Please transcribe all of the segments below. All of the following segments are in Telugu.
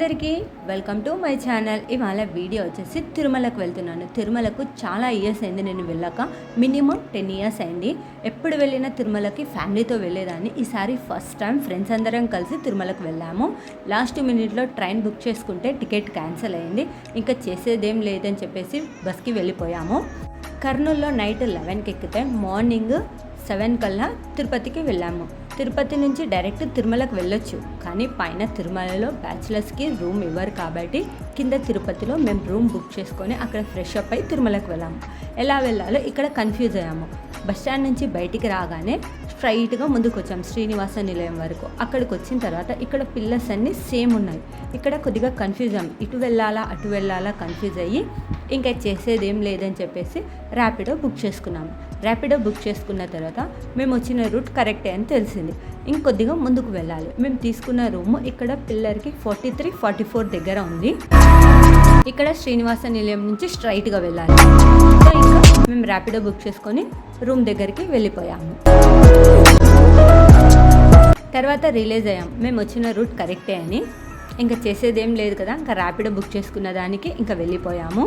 అందరికీ వెల్కమ్ టు మై ఛానల్. ఇవాళ వీడియో వచ్చేసి తిరుమలకు వెళ్తున్నాను. తిరుమలకు చాలా ఇయర్స్ అయింది నేను వెళ్ళాక, మినిమం 10 ఇయర్స్ అయింది. ఎప్పుడు వెళ్ళినా తిరుమలకి ఫ్యామిలీతో వెళ్ళేదాన్ని. ఈసారి ఫస్ట్ టైం ఫ్రెండ్స్ అందరం కలిసి తిరుమలకు వెళ్ళాము. లాస్ట్ మినిట్లో ట్రైన్ బుక్ చేసుకుంటే టికెట్ క్యాన్సిల్ అయింది. ఇంకా చేసేదేం లేదని చెప్పేసి బస్కి వెళ్ళిపోయాము. కర్నూలులో నైట్ 11కి ఎక్కితే మార్నింగ్ 7 కల్లా తిరుపతికి వెళ్ళాము. తిరుపతి నుంచి డైరెక్ట్ తిరుమలకు వెళ్ళొచ్చు, కానీ పైన తిరుమలలో బ్యాచిలర్స్కి రూమ్ ఇవ్వరు కాబట్టి కింద తిరుపతిలో మేము రూమ్ బుక్ చేసుకొని అక్కడ ఫ్రెష్ అప్ అయి తిరుమలకు వెళ్ళాము. ఎలా వెళ్ళాలో ఇక్కడ కన్ఫ్యూజ్ అయ్యాము. బస్ స్టాండ్ నుంచి బయటికి రాగానే స్ట్రైట్గా ముందుకు వచ్చాం శ్రీనివాస నిలయం వరకు. అక్కడికి వచ్చిన తర్వాత ఇక్కడ పిల్లర్స్ అన్నీ సేమ్ ఉన్నాయి. ఇక్కడ కొద్దిగా కన్ఫ్యూజ్ అయ్యాం, ఇటు వెళ్ళాలా అటు వెళ్ళాలా కన్ఫ్యూజ్ అయ్యి ఇంకా చేసేది ఏం లేదని చెప్పేసి ర్యాపిడో బుక్ చేసుకున్నాము. ర్యాపిడో బుక్ చేసుకున్న తర్వాత మేము వచ్చిన రూట్ కరెక్టే అని తెలిసింది. ఇంకొద్దిగా ముందుకు వెళ్ళాలి. మేము తీసుకున్న రూము ఇక్కడ పిల్లర్కి 43, 44 దగ్గర ఉంది. ఇక్కడ శ్రీనివాస నిలయం నుంచి స్ట్రైట్గా వెళ్ళాలి. సో ఇంకా మేము ర్యాపిడో బుక్ చేసుకొని రూమ్ దగ్గరికి వెళ్ళిపోయాము. తర్వాత రిలీజ్ అయ్యాం, మేము వచ్చిన రూట్ కరెక్టే అని. ఇంకా చేసేదేం లేదు కదా, ఇంకా ర్యాపిడో బుక్ చేసుకున్న దానికి ఇంకా వెళ్ళిపోయాము.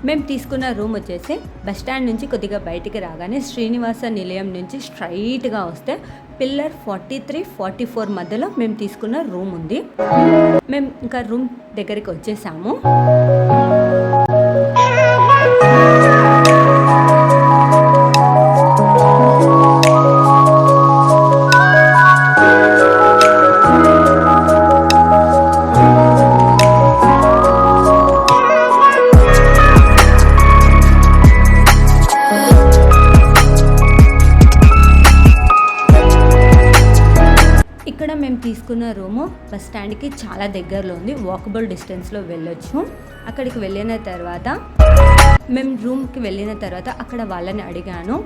మేము తీసుకున్న రూమ్ వచ్చేసి బస్ స్టాండ్ నుంచి కొద్దిగా బయటికి రాగానే శ్రీనివాస నిలయం నుంచి స్ట్రైట్గా వస్తే పిల్లర్ 43, 44 మధ్యలో మేము తీసుకున్న రూమ్ ఉంది. మేము ఇంకా రూమ్ దగ్గరికి వచ్చేసాము. ఇక్కడ మేము తీసుకున్న రూము బస్ స్టాండ్కి చాలా దగ్గరలో ఉంది, వాకబుల్ డిస్టెన్స్లో వెళ్ళొచ్చు. అక్కడికి వెళ్ళిన తర్వాత మేము రూమ్కి వెళ్ళిన తర్వాత అక్కడ వాళ్ళని అడిగాను,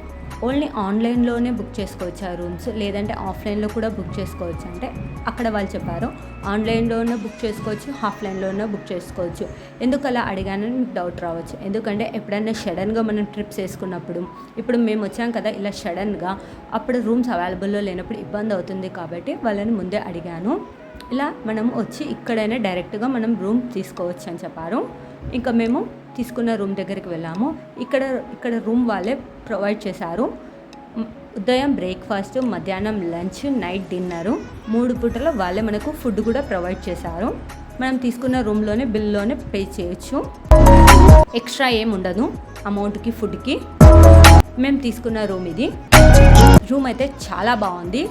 ఓన్లీ ఆన్లైన్లోనే బుక్ చేసుకోవచ్చు ఆ రూమ్స్, లేదంటే ఆఫ్లైన్లో కూడా బుక్ చేసుకోవచ్చు అంటే అక్కడ వాళ్ళు చెప్పారు ఆన్లైన్లోనే బుక్ చేసుకోవచ్చు, ఆఫ్లైన్లోనే బుక్ చేసుకోవచ్చు. ఎందుకు అలా అడిగానని మీకు డౌట్ రావచ్చు. ఎందుకంటే ఎప్పుడైనా సడన్గా మనం ట్రిప్స్ వేసుకున్నప్పుడు, ఇప్పుడు మేము వచ్చాం కదా ఇలా సడన్గా, అప్పుడు రూమ్స్ అవైలబుల్లో లేనప్పుడు ఇబ్బంది అవుతుంది కాబట్టి వాళ్ళని ముందే అడిగాను. ఇలా మనం వచ్చి ఇక్కడైనా డైరెక్ట్గా మనం రూమ్ తీసుకోవచ్చు అని చెప్పారు. ఇంకా మేము తీసుకున్న రూమ్ దగ్గరికి వెళ్ళాము. ఇక్కడ రూమ్ వాళ్ళే ప్రొవైడ్ చేశారు. ఉదయం బ్రేక్ఫాస్ట్, మధ్యాహ్నం లంచ్, నైట్ డిన్నరు 3 పూటలు వాళ్ళే మనకు ఫుడ్ కూడా ప్రొవైడ్ చేశారు. మనం తీసుకున్న రూమ్లోనే బిల్లోనే పే చేయొచ్చు, ఎక్స్ట్రా ఏం ఉండదు అమౌంట్కి, ఫుడ్కి. మేము తీసుకున్న రూమ్ ఇది. రూమ్ అయితే చాలా బాగుంది.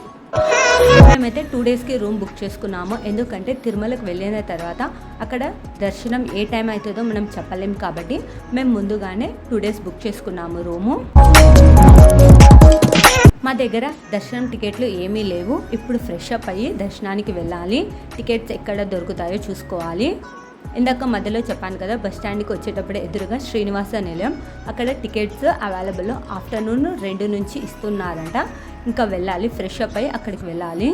మేమైతే 2 డేస్కి రూమ్ బుక్ చేసుకున్నాము. ఎందుకంటే తిరుమలకు వెళ్ళిన తర్వాత అక్కడ దర్శనం ఏ టైం అవుతుందో మనం చెప్పలేం కాబట్టి మేము ముందుగానే 2 డేస్ బుక్ చేసుకున్నాము రూము. మా దగ్గర దర్శనం టికెట్లు ఏమీ లేవు. ఇప్పుడు ఫ్రెష్ అప్ అయ్యి దర్శనానికి వెళ్ళాలి. టికెట్స్ ఎక్కడ దొరుకుతాయో చూసుకోవాలి. ఇందాక మధ్యలో చెప్పాను కదా, బస్ స్టాండ్కి వచ్చేటప్పుడు ఎదురుగా శ్రీనివాస నిలయం, అక్కడ టికెట్స్ అవైలబుల్ ఆఫ్టర్నూన్ 2 నుంచి ఇస్తున్నారంట. ఇంకా వెళ్ళాలి, ఫ్రెష్ అప్ అయ్యి అక్కడికి వెళ్ళాలి.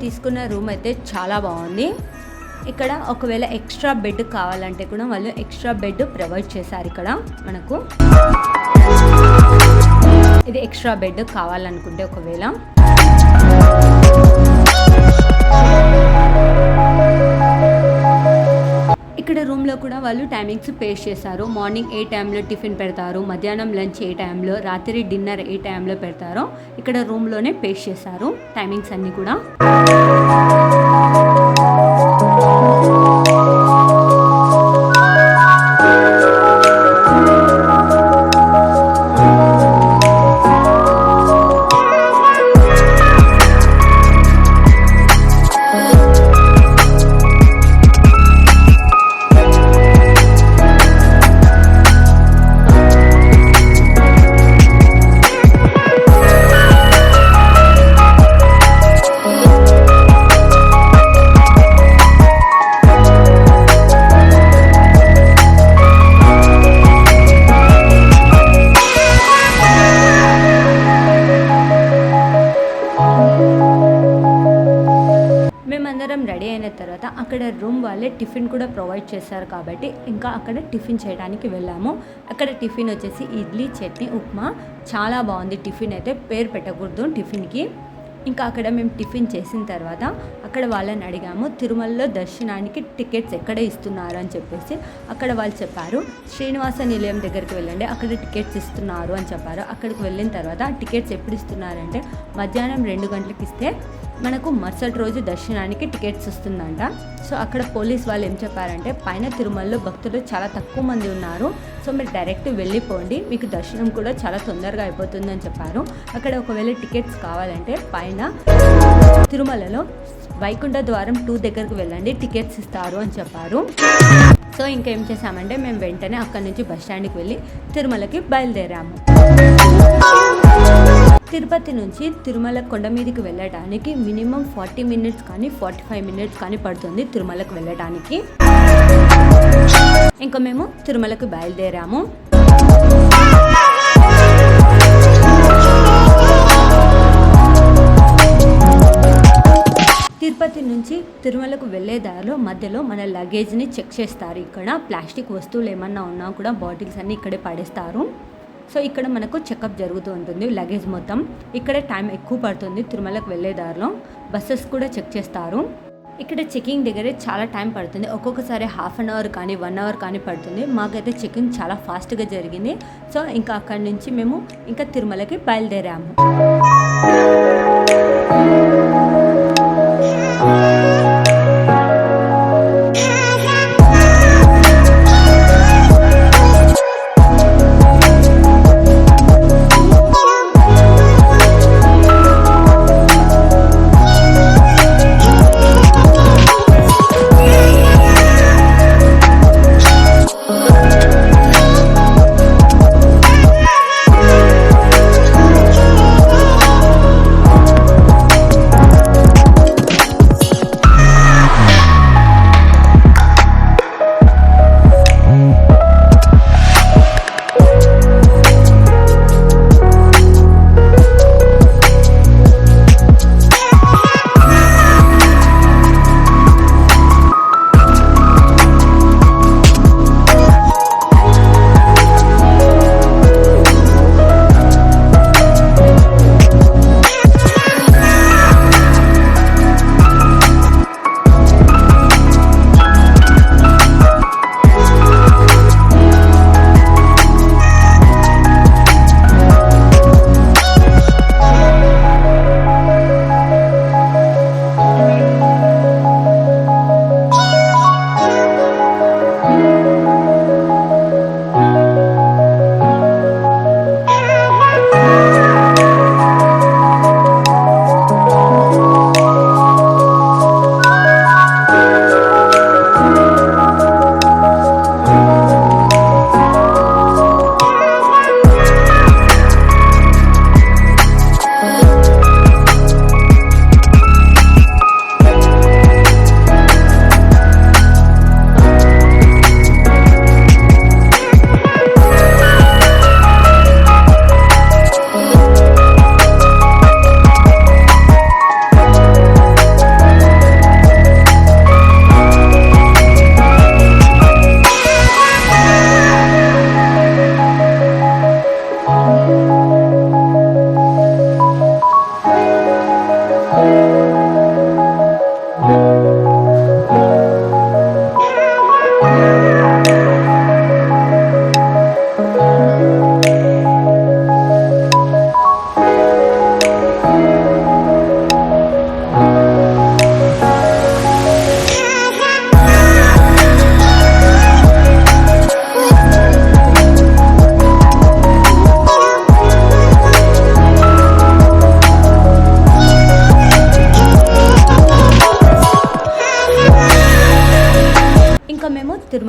తీసుకున్న రూమ్ అయితే చాలా బాగుంది. ఇక్కడ ఒకవేళ ఎక్స్ట్రా బెడ్ కావాలంటే కూడా వాళ్ళు ఎక్స్ట్రా బెడ్ ప్రొవైడ్ చేశారు. ఇక్కడ మనకు ఇది ఎక్స్ట్రా బెడ్ కావాలనుకుంటే ఒకవేళ. ఇక్కడ రూమ్లో కూడా వాళ్ళు టైమింగ్స్ పేస్ చేశారు. మార్నింగ్ ఏ టైంలో టిఫిన్ పెడతారు, మధ్యాహ్నం లంచ్ ఏ టైంలో, రాత్రి డిన్నర్ ఏ టైంలో పెడతారో ఇక్కడ రూమ్లోనే పేస్ చేశారు టైమింగ్స్ అన్నీ కూడా. మేమందరం రెడీ అయిన తర్వాత అక్కడ రూమ్ వాళ్ళే టిఫిన్ కూడా ప్రొవైడ్ చేశారు కాబట్టి ఇంకా అక్కడ టిఫిన్ చేయడానికి వెళ్ళాము. అక్కడ టిఫిన్ వచ్చేసి ఇడ్లీ, చట్నీ, ఉప్మా. చాలా బాగుంది టిఫిన్ అయితే, పేరు పెట్టకూడదు టిఫిన్కి. ఇంకా అక్కడ మేము టిఫిన్ చేసిన తర్వాత అక్కడ వాళ్ళని అడిగాము తిరుమలలో దర్శనానికి టికెట్స్ ఎక్కడ ఇస్తున్నారు అని చెప్పేసి. అక్కడ వాళ్ళు చెప్పారు శ్రీనివాస నిలయం దగ్గరికి వెళ్ళండి, అక్కడ టికెట్స్ ఇస్తున్నారు అని చెప్పారు. అక్కడికి వెళ్ళిన తర్వాత టికెట్స్ ఎప్పుడు ఇస్తున్నారంటే మధ్యాహ్నం 2 గంటలకు ఇస్తే మనకు మరుసటి రోజు దర్శనానికి టికెట్స్ వస్తుందంట. సో అక్కడ పోలీస్ వాళ్ళు ఏం చెప్పారంటే పైన తిరుమలలో భక్తులు చాలా తక్కువ మంది ఉన్నారు, సో మీరు డైరెక్ట్ వెళ్ళిపోండి, మీకు దర్శనం కూడా చాలా తొందరగా అయిపోతుందని చెప్పారు. అక్కడ ఒకవేళ టికెట్స్ కావాలంటే పైన తిరుమలలో వైకుంఠ ద్వారం 2 దగ్గరకు వెళ్ళండి, టికెట్స్ ఇస్తారు అని చెప్పారు. సో ఇంకేం చేసామంటే మేము వెంటనే అక్కడి నుంచి బస్ స్టాండ్కి వెళ్ళి తిరుమలకి బయలుదేరాము. తిరుపతి నుంచి తిరుమల కొండ మీదకి వెళ్ళడానికి మినిమం 40 మినిట్స్ కానీ 45 మినిట్స్ కానీ పడుతుంది తిరుమలకు వెళ్ళడానికి. ఇంకా మేము తిరుమలకు బయలుదేరాము. తిరుపతి నుంచి తిరుమలకు వెళ్ళే దారిలో మధ్యలో మన లగేజ్ని చెక్ చేస్తారు. ఇక్కడ ప్లాస్టిక్ వస్తువులు ఏమన్నా ఉన్నా కూడా బాటిల్స్ అన్నీ ఇక్కడే పడేస్తారు. సో ఇక్కడ మనకు చెకప్ జరుగుతూ ఉంటుంది లగేజ్ మొత్తం. ఇక్కడే టైం ఎక్కువ పడుతుంది తిరుమలకు వెళ్ళే దారిలో. బస్సెస్ కూడా చెక్ చేస్తారు. ఇక్కడ చెకింగ్ దగ్గరే చాలా టైం పడుతుంది, ఒక్కొక్కసారి ½ అన్ అవర్ కానీ 1 అవర్ కానీ పడుతుంది. మాకైతే చెకింగ్ చాలా ఫాస్ట్గా జరిగింది. సో ఇంకా అక్కడి నుంచి మేము ఇంకా తిరుమలకి బయలుదేరాము.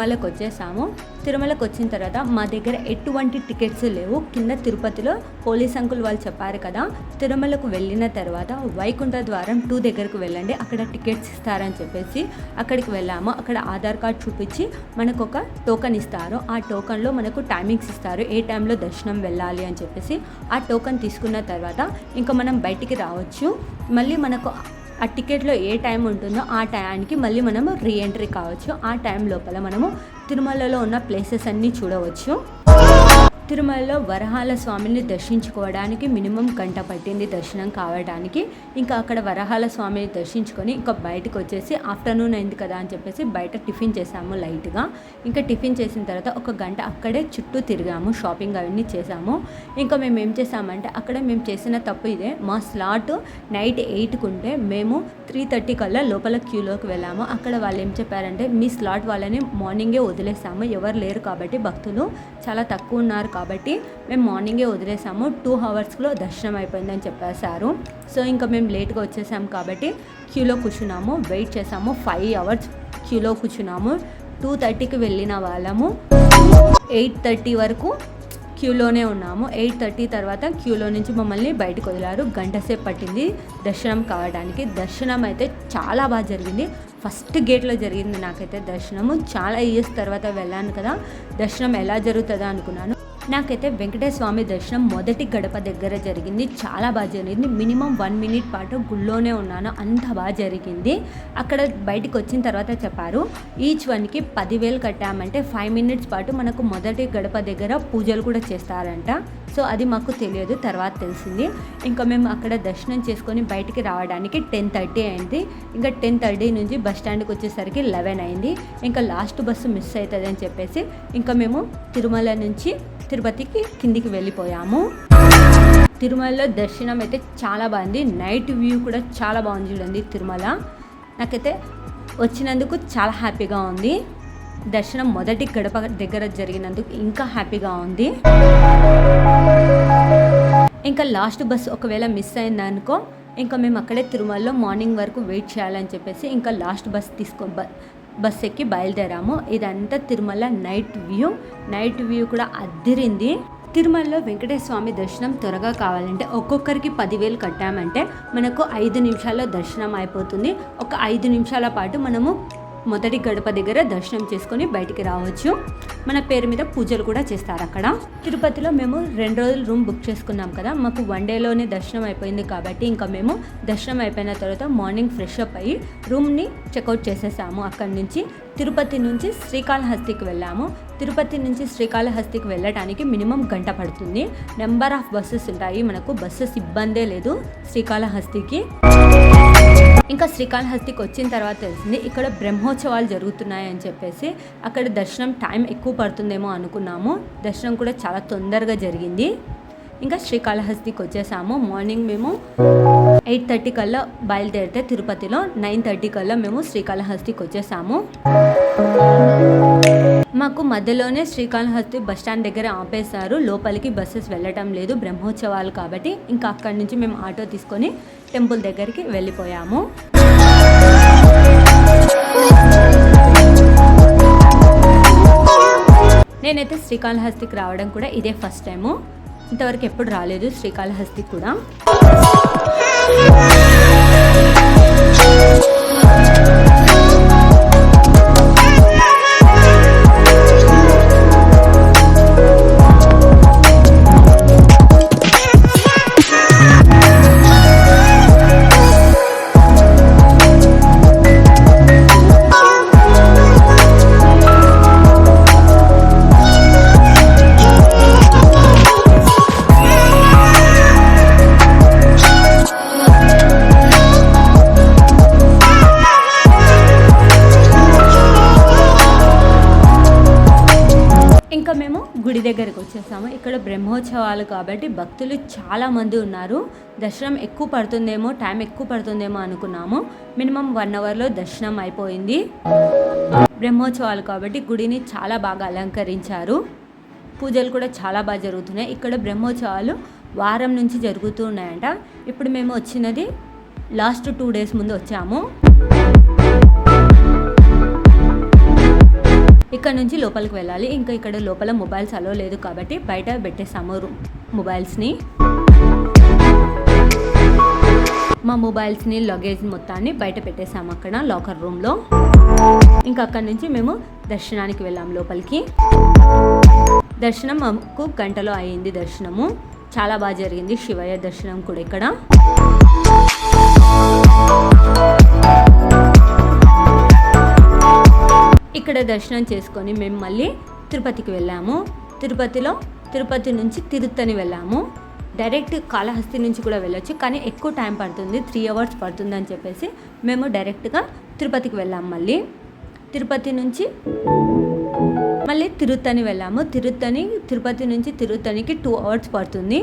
తిరుమలకు వచ్చేసాము. తిరుమలకు వచ్చిన తర్వాత మా దగ్గర ఎటువంటి టికెట్స్ లేవు. కింద తిరుపతిలో పోలీస్ అంకుల్ వాళ్ళు చెప్పారు కదా, తిరుమలకు వెళ్ళిన తర్వాత వైకుంఠ ద్వారం 2 దగ్గరకు వెళ్ళండి, అక్కడ టికెట్స్ ఇస్తారని చెప్పేసి అక్కడికి వెళ్ళాము. అక్కడ ఆధార్ కార్డ్ చూపించి మనకు ఒక టోకెన్ ఇస్తారు. ఆ టోకెన్లో మనకు టైమింగ్స్ ఇస్తారు, ఏ టైంలో దర్శనం వెళ్ళాలి అని చెప్పేసి. ఆ టోకెన్ తీసుకున్న తర్వాత ఇంకా మనం బయటికి రావచ్చు. మళ్ళీ మనకు ఆ టికెట్లో ఏ టైం ఉంటుందో ఆ టైంకి మళ్ళీ మనము రీఎంట్రీ కావచ్చు. ఆ టైం లోపల మనము తిరుమలలో ఉన్న ప్లేసెస్ అన్నీ చూడవచ్చు. తిరుమలలో వరహాల స్వామిని దర్శించుకోవడానికి మినిమం గంట పట్టింది దర్శనం కావడానికి. ఇంకా అక్కడ వరహాల స్వామిని దర్శించుకొని ఇంకా బయటకు వచ్చేసి ఆఫ్టర్నూన్ అయింది కదా అని చెప్పేసి బయట టిఫిన్ చేసాము లైట్గా. ఇంకా టిఫిన్ చేసిన తర్వాత 1 గంట అక్కడే చుట్టూ తిరిగాము, షాపింగ్ అవన్నీ చేసాము. ఇంకా మేము ఏం చేసామంటే అక్కడ మేము చేసిన తప్పు ఇదే, మా స్లాట్ నైట్ 8కు ఉంటే మేము 3:30 కల్లా లోపల క్యూలోకి వెళ్ళాము. అక్కడ వాళ్ళు ఏం చెప్పారంటే మీ స్లాట్ వాళ్ళని మార్నింగే వదిలేసాము, ఎవరు లేరు కాబట్టి భక్తులు చాలా తక్కువ ఉన్నారు కాబట్టి మేము మార్నింగే వదిలేసాము, 2 అవర్స్లో దర్శనం అయిపోయిందని చెప్పేశారు. సో ఇంకా మేము లేట్గా వచ్చేసాము కాబట్టి క్యూలో కూర్చున్నాము, వెయిట్ చేసాము. 5 అవర్స్ క్యూలో కూర్చున్నాము. 2:30కి వెళ్ళిన వాళ్ళము 8:30 వరకు క్యూలోనే ఉన్నాము. 8:30 తర్వాత క్యూలో నుంచి మమ్మల్ని బయటకు వదిలారు. గంట సేపు పట్టింది దర్శనం కావడానికి. దర్శనం అయితే చాలా బాగా జరిగింది. ఫస్ట్ గేట్లో జరిగింది నాకైతే దర్శనము. చాలా ఇయర్స్ తర్వాత వెళ్ళాను కదా, దర్శనం ఎలా జరుగుతుందో అనుకున్నాను. నాకైతే వెంకటేశ్వర స్వామి దర్శనం మొదటి గడప దగ్గర జరిగింది. చాలా బాగా జరిగింది. మినిమం 1 మినిట్ పాటు గుళ్ళోనే ఉన్నాను, అంత బాగా జరిగింది. అక్కడ బయటకు వచ్చిన తర్వాత చెప్పారు ఈచ్ వన్కి 10,000 కట్టామంటే 5 మినిట్స్ పాటు మనకు మొదటి గడప దగ్గర పూజలు కూడా చేస్తారంట. సో అది మాకు తెలియదు, తర్వాత తెలిసింది. ఇంకా మేము అక్కడ దర్శనం చేసుకొని బయటికి రావడానికి 10:30 అయింది. ఇంకా 10:30 నుంచి బస్ స్టాండ్కి వచ్చేసరికి 11 అయింది. ఇంకా లాస్ట్ బస్సు మిస్ అవుతుంది అని చెప్పేసి ఇంకా మేము తిరుమల నుంచి తిరుపతికి కిందికి వెళ్ళిపోయాము. తిరుమలలో దర్శనం అయితే చాలా బాగుంది. నైట్ వ్యూ కూడా చాలా బాగుంది చూడండి తిరుమల. నాకైతే వచ్చినందుకు చాలా హ్యాపీగా ఉంది. దర్శనం మొదటి గడప దగ్గర జరిగినందుకు ఇంకా హ్యాపీగా ఉంది. ఇంకా లాస్ట్ బస్ ఒకవేళ మిస్ అయిందనుకో ఇంకా మేము అక్కడే తిరుమలలో మార్నింగ్ వరకు వెయిట్ చేయాలని చెప్పేసి ఇంకా లాస్ట్ బస్ ఎక్కి బయలుదేరాము. ఇదంతా తిరుమల నైట్ వ్యూ కూడా అద్దిరింది. తిరుమలలో వెంకటేశ్వర స్వామి దర్శనం త్వరగా కావాలంటే ఒక్కొక్కరికి 10,000 కట్టామంటే మనకు 5 నిమిషాల్లో దర్శనం అయిపోతుంది. ఒక 5 నిమిషాల పాటు మనము మొదటి గడప దగ్గర దర్శనం చేసుకొని బయటికి రావచ్చు. మన పేరు మీద పూజలు కూడా చేస్తారు అక్కడ. తిరుపతిలో మేము 2 రోజులు రూమ్ బుక్ చేసుకున్నాం కదా, మాకు 1 డేలోనే దర్శనం అయిపోయింది కాబట్టి ఇంకా మేము దర్శనం అయిపోయిన తర్వాత మార్నింగ్ ఫ్రెష్ అప్ అయ్యి రూమ్ని చెక్అవుట్ చేసేసాము. అక్కడి నుంచి తిరుపతి నుంచి శ్రీకాళహస్తికి వెళ్ళాము. తిరుపతి నుంచి శ్రీకాళహస్తికి వెళ్ళడానికి మినిమం గంట పడుతుంది. నెంబర్ ఆఫ్ బస్సెస్ ఉంటాయి, మనకు బస్సెస్ ఇబ్బందే లేదు శ్రీకాళహస్తికి. ఇంకా శ్రీకాళహస్తికి వచ్చిన తర్వాత తెలిసింది ఇక్కడ బ్రహ్మోత్సవాలు జరుగుతున్నాయని చెప్పేసి. అక్కడ దర్శనం టైం ఎక్కువ పడుతుందేమో అనుకున్నాము, దర్శనం కూడా చాలా తొందరగా జరిగింది. ఇంకా శ్రీకాళహస్తికి వచ్చేసాము. మార్నింగ్ మేము 8:30 కల్లా బయలుదేరితే తిరుపతిలో 9:30 కల్లా మేము శ్రీకాళహస్తికి వచ్చేసాము. మాకు మధ్యలోనే శ్రీకాళహస్తి బస్ స్టాండ్ దగ్గర ఆపేశారు, లోపలికి బస్సెస్ వెళ్ళటం లేదు బ్రహ్మోత్సవాలు కాబట్టి. ఇంకా అక్కడి నుంచి మేము ఆటో తీసుకొని టెంపుల్ దగ్గరికి వెళ్ళిపోయాము. నేనైతే శ్రీకాళహస్తికి రావడం కూడా ఇదే ఫస్ట్ టైము, ఇంతవరకు ఎప్పుడు రాలేదు శ్రీకాళహస్తికి కూడా. ఇంకా మేము గుడి దగ్గరికి వచ్చేసాము. ఇక్కడ బ్రహ్మోత్సవాలు కాబట్టి భక్తులు చాలా మంది ఉన్నారు. దర్శనం ఎక్కువ పడుతుందేమో, టైం ఎక్కువ పడుతుందేమో అనుకున్నాము. మినిమం 1 అవర్లో దర్శనం అయిపోయింది. బ్రహ్మోత్సవాలు కాబట్టి గుడిని చాలా బాగా అలంకరించారు. పూజలు కూడా చాలా బాగా జరుగుతున్నాయి. ఇక్కడ బ్రహ్మోత్సవాలు వారం నుంచి జరుగుతూ ఉన్నాయంట. ఇప్పుడు మేము వచ్చినది లాస్ట్ 2 డేస్ ముందు వచ్చాము. ఇక్కడ నుంచి లోపలికి వెళ్ళాలి. ఇంకా ఇక్కడ లోపల మొబైల్స్ అలో లేదు కాబట్టి బయట పెట్టేసాము మొబైల్స్ని. మా మొబైల్స్ని లగేజ్ మొత్తాన్ని బయట పెట్టేసాము అక్కడ లాకర్ రూమ్లో. ఇంకా అక్కడి నుంచి మేము దర్శనానికి వెళ్ళాము లోపలికి. దర్శనం మాకు గంటలో అయ్యింది. దర్శనము చాలా బాగా జరిగింది. శివయ్య దర్శనం కూడా ఇక్కడ. ఇక్కడ దర్శనం చేసుకొని మేము మళ్ళీ తిరుపతికి వెళ్ళాము. తిరుపతి నుంచి తిరుత్తని వెళ్ళాము. డైరెక్ట్ కాళహస్తి నుంచి కూడా వెళ్ళొచ్చు, కానీ ఎక్కువ టైం పడుతుంది, 3 hours పడుతుంది అని చెప్పేసి మేము డైరెక్ట్గా తిరుపతికి వెళ్ళాము. మళ్ళీ తిరుపతి నుంచి మళ్ళీ తిరుత్తని వెళ్ళాము. తిరుపతి నుంచి తిరుత్తనికి 2 hours పడుతుంది.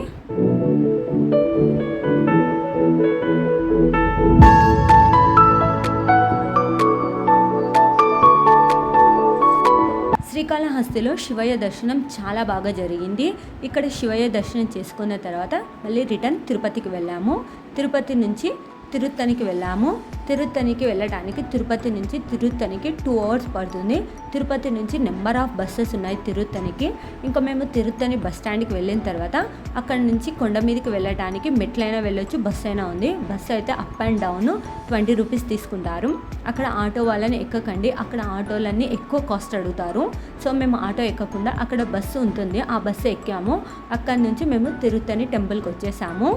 శ్రీకాళహస్తిలో శివయ్య దర్శనం చాలా బాగా జరిగింది. ఇక్కడ శివయ్య దర్శనం చేసుకున్న తర్వాత మళ్ళీ రిటర్న్ తిరుపతికి వెళ్ళాము. తిరుపతి నుంచి తిరుత్తనికి వెళ్ళాము. తిరుత్తనికి వెళ్ళడానికి తిరుపతి నుంచి తిరుత్తనికి 2 hours పడుతుంది. తిరుపతి నుంచి నెంబర్ ఆఫ్ బస్సెస్ ఉన్నాయి తిరుత్తనికి. ఇంకా మేము తిరుత్తని బస్ స్టాండ్కి వెళ్ళిన తర్వాత అక్కడ నుంచి కొండ మీదకి వెళ్ళడానికి మెట్లైనా వెళ్ళొచ్చు, బస్సు అయినా ఉంది. బస్సు అయితే అప్ అండ్ డౌన్ 20 rupees తీసుకుంటారు. అక్కడ ఆటో వాళ్ళని ఎక్కకండి, అక్కడ ఆటోలన్నీ ఎక్కువ కాస్ట్ అడుగుతారు. సో మేము ఆటో ఎక్కకుండా అక్కడ బస్సు ఉంటుంది, ఆ బస్సు ఎక్కాము. అక్కడి నుంచి మేము తిరుత్తని టెంపుల్కి వచ్చేసాము.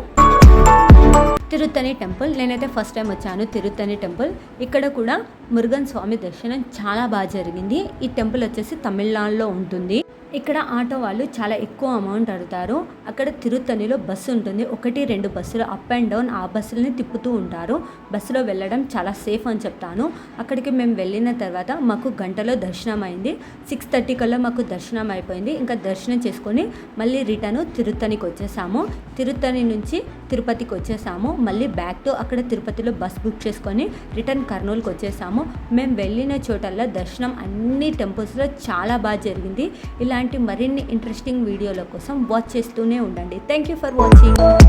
తిరుత్తని టెంపుల్ నేనైతే ఫస్ట్ టైం వచ్చాను. తిరుత్తని టెంపుల్ ఇక్కడ కూడా మురుగన్ స్వామి దర్శనం చాలా బాగా జరిగింది. ఈ టెంపుల్ వచ్చేసి తమిళనాడులో ఉంటుంది. ఇక్కడ ఆటో వాళ్ళు చాలా ఎక్కువ అమౌంట్ అడుగుతారు. అక్కడ తిరుత్తనిలో బస్సు ఉంటుంది, 1-2 బస్సులు అప్ అండ్ డౌన్, ఆ బస్సులని తిప్పుతూ ఉంటారు. బస్సులో వెళ్ళడం చాలా సేఫ్ అని చెప్తాను. అక్కడికి మేము వెళ్ళిన తర్వాత మాకు గంటలో దర్శనం అయింది. 6:30 కల్లా మాకు దర్శనం అయిపోయింది. ఇంకా దర్శనం చేసుకొని మళ్ళీ రిటర్న్ తిరుత్తనికి వచ్చేసాము. తిరుత్తని నుంచి తిరుపతికి వచ్చేసాము. మళ్ళీ బ్యాక్ టు అక్కడ తిరుపతిలో బస్ బుక్ చేసుకొని రిటర్న్ కర్నూలుకి వచ్చేసాము. మేము వెళ్ళిన చోటల్లో దర్శనం అన్ని టెంపుల్స్లో చాలా బాగా జరిగింది. ఇలాంటి మరిన్ని ఇంట్రెస్టింగ్ వీడియోల కోసం వాచ్ చేస్తూనే ఉండండి. Thank you for watching.